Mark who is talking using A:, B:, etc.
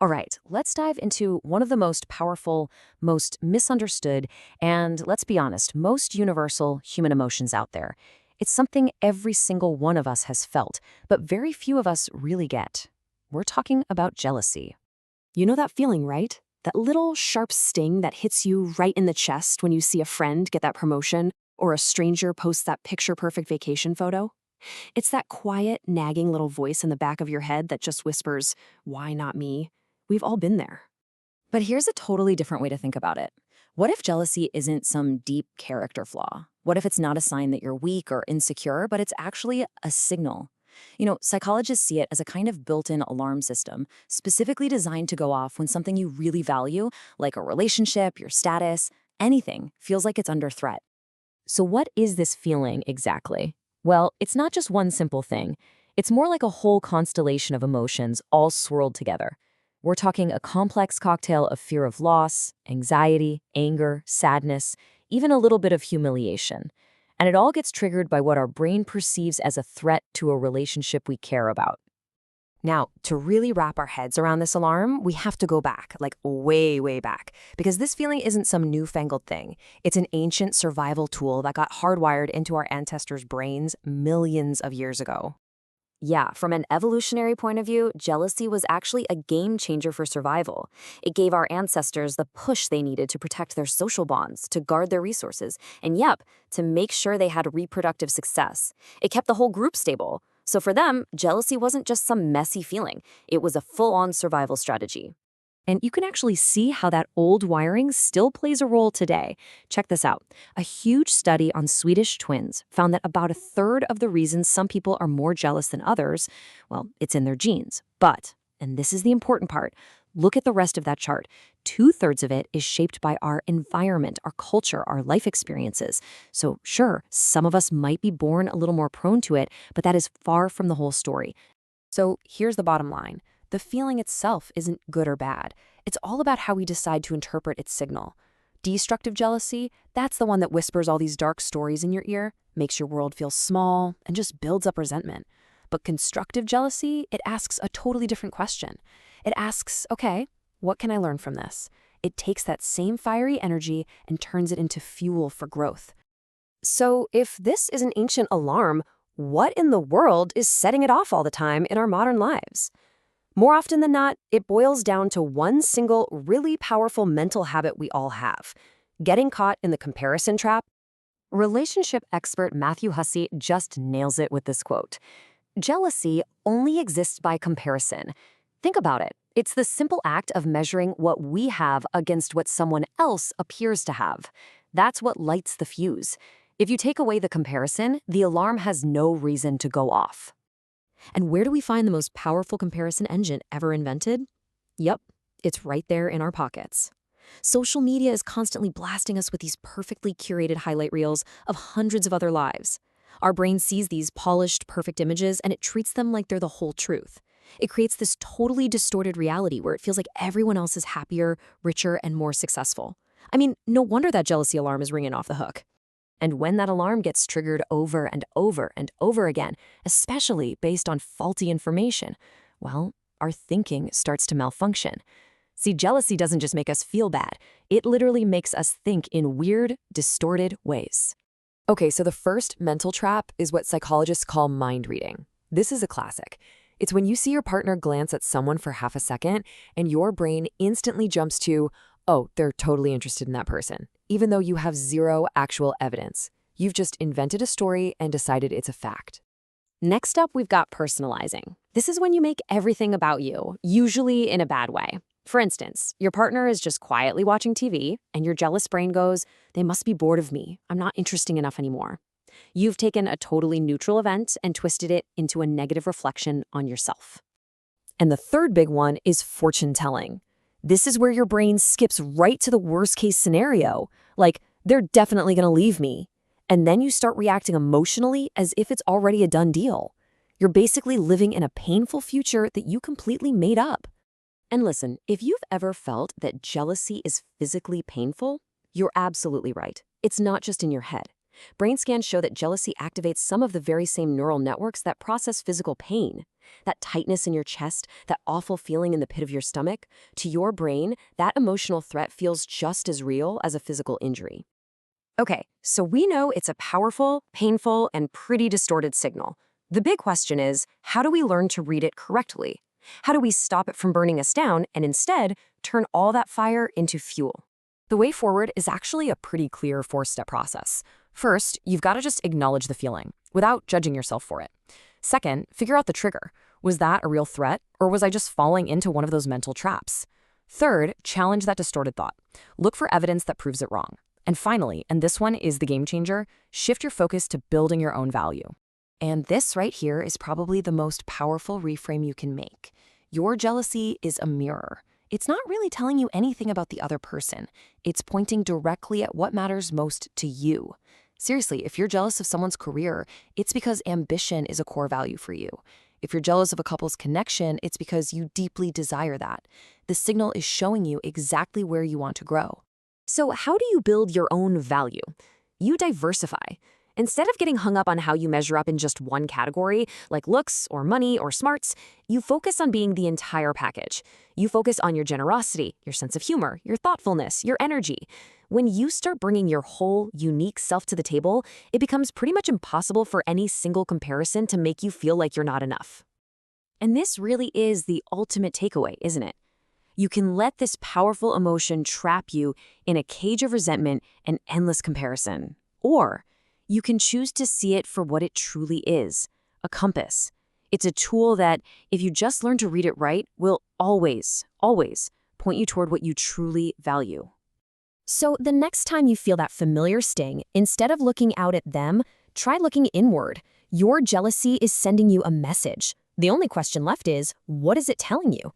A: All right, let's dive into one of the most powerful, most misunderstood, and let's be honest, most universal human emotions out there. It's something every single one of us has felt, but very few of us really get. We're talking about jealousy.
B: You know that feeling, right? That little sharp sting that hits you right in the chest when you see a friend get that promotion or a stranger post that picture-perfect vacation photo? It's that quiet, nagging little voice in the back of your head that just whispers, "Why not me?" We've all been there.
A: But here's a totally different way to think about it. What if jealousy isn't some deep character flaw? What if it's not a sign that you're weak or insecure, but it's actually a signal? Psychologists see it as a kind of built-in alarm system, specifically designed to go off when something you really value, like a relationship, your status, anything, feels like it's under threat. So what is this feeling exactly? Well, it's not just one simple thing. It's more like a whole constellation of emotions all swirled together. We're talking a complex cocktail of fear of loss, anxiety, anger, sadness, even a little bit of humiliation. And it all gets triggered by what our brain perceives as a threat to a relationship we care about.
B: Now, to really wrap our heads around this alarm, we have to go back, like way, way back, because this feeling isn't some newfangled thing. It's an ancient survival tool that got hardwired into our ancestors' brains millions of years ago.
A: Yeah, from an evolutionary point of view, jealousy was actually a game changer for survival. It gave our ancestors the push they needed to protect their social bonds, to guard their resources, and to make sure they had reproductive success. It kept the whole group stable. So for them, jealousy wasn't just some messy feeling. It was a full-on survival strategy. And you can actually see how that old wiring still plays a role today. Check this out. A huge study on Swedish twins found that about a third of the reasons some people are more jealous than others, well, it's in their genes. But, and this is the important part, look at the rest of that chart. Two-thirds of it is shaped by our environment, our culture, our life experiences. So sure, some of us might be born a little more prone to it, but that is far from the whole story. So here's the bottom line. The feeling itself isn't good or bad. It's all about how we decide to interpret its signal. Destructive jealousy, that's the one that whispers all these dark stories in your ear, makes your world feel small, and just builds up resentment. But constructive jealousy, it asks a totally different question. It asks, okay, what can I learn from this? It takes that same fiery energy and turns it into fuel for growth. So if this is an ancient alarm, what in the world is setting it off all the time in our modern lives? More often than not, it boils down to one single, really powerful mental habit we all have: getting caught in the comparison trap. Relationship expert Matthew Hussey just nails it with this quote. Jealousy only exists by comparison. Think about it. It's the simple act of measuring what we have against what someone else appears to have. That's what lights the fuse. If you take away the comparison, the alarm has no reason to go off. And where do we find the most powerful comparison engine ever invented? Yep, it's right there in our pockets. Social media is constantly blasting us with these perfectly curated highlight reels of hundreds of other lives. Our brain sees these polished, perfect images and it treats them like they're the whole truth. It creates this totally distorted reality where it feels like everyone else is happier, richer, and more successful. I mean, no wonder that jealousy alarm is ringing off the hook. And when that alarm gets triggered over and over and over again, especially based on faulty information, well, our thinking starts to malfunction. See, jealousy doesn't just make us feel bad. It literally makes us think in weird, distorted ways. Okay, so the first mental trap is what psychologists call mind reading. This is a classic. It's when you see your partner glance at someone for half a second and your brain instantly jumps to, oh, they're totally interested in that person, even though you have zero actual evidence. You've just invented a story and decided it's a fact. Next up, we've got personalizing. This is when you make everything about you, usually in a bad way. For instance, your partner is just quietly watching TV, and your jealous brain goes, they must be bored of me. I'm not interesting enough anymore. You've taken a totally neutral event and twisted it into a negative reflection on yourself. And the third big one is fortune telling. This is where your brain skips right to the worst case scenario, like, they're definitely going to leave me. And then you start reacting emotionally as if it's already a done deal. You're basically living in a painful future that you completely made up. And listen, if you've ever felt that jealousy is physically painful, you're absolutely right. It's not just in your head.
B: Brain scans show that jealousy activates some of the very same neural networks that process physical pain. That tightness in your chest, that awful feeling in the pit of your stomach, to your brain, that emotional threat feels just as real as a physical injury. Okay, so we know it's a powerful, painful, and pretty distorted signal. The big question is, how do we learn to read it correctly? How do we stop it from burning us down and instead turn all that fire into fuel? The way forward is actually a pretty clear 4-step process. First, you've got to just acknowledge the feeling without judging yourself for it. Second, figure out the trigger. Was that a real threat, or was I just falling into one of those mental traps? Third, challenge that distorted thought. Look for evidence that proves it wrong. And finally, and this one is the game changer, shift your focus to building your own value. And this right here is probably the most powerful reframe you can make. Your jealousy is a mirror. It's not really telling you anything about the other person. It's pointing directly at what matters most to you. Seriously, if you're jealous of someone's career, it's because ambition is a core value for you. If you're jealous of a couple's connection, it's because you deeply desire that. The signal is showing you exactly where you want to grow. So how do you build your own value? You diversify. Instead of getting hung up on how you measure up in just one category, like looks or money or smarts, you focus on being the entire package. You focus on your generosity, your sense of humor, your thoughtfulness, your energy. When you start bringing your whole, unique self to the table, it becomes pretty much impossible for any single comparison to make you feel like you're not enough. And this really is the ultimate takeaway, isn't it? You can let this powerful emotion trap you in a cage of resentment and endless comparison. Or you can choose to see it for what it truly is, a compass. It's a tool that, if you just learn to read it right, will always, always point you toward what you truly value. So the next time you feel that familiar sting, instead of looking out at them, try looking inward. Your jealousy is sending you a message. The only question left is, what is it telling you?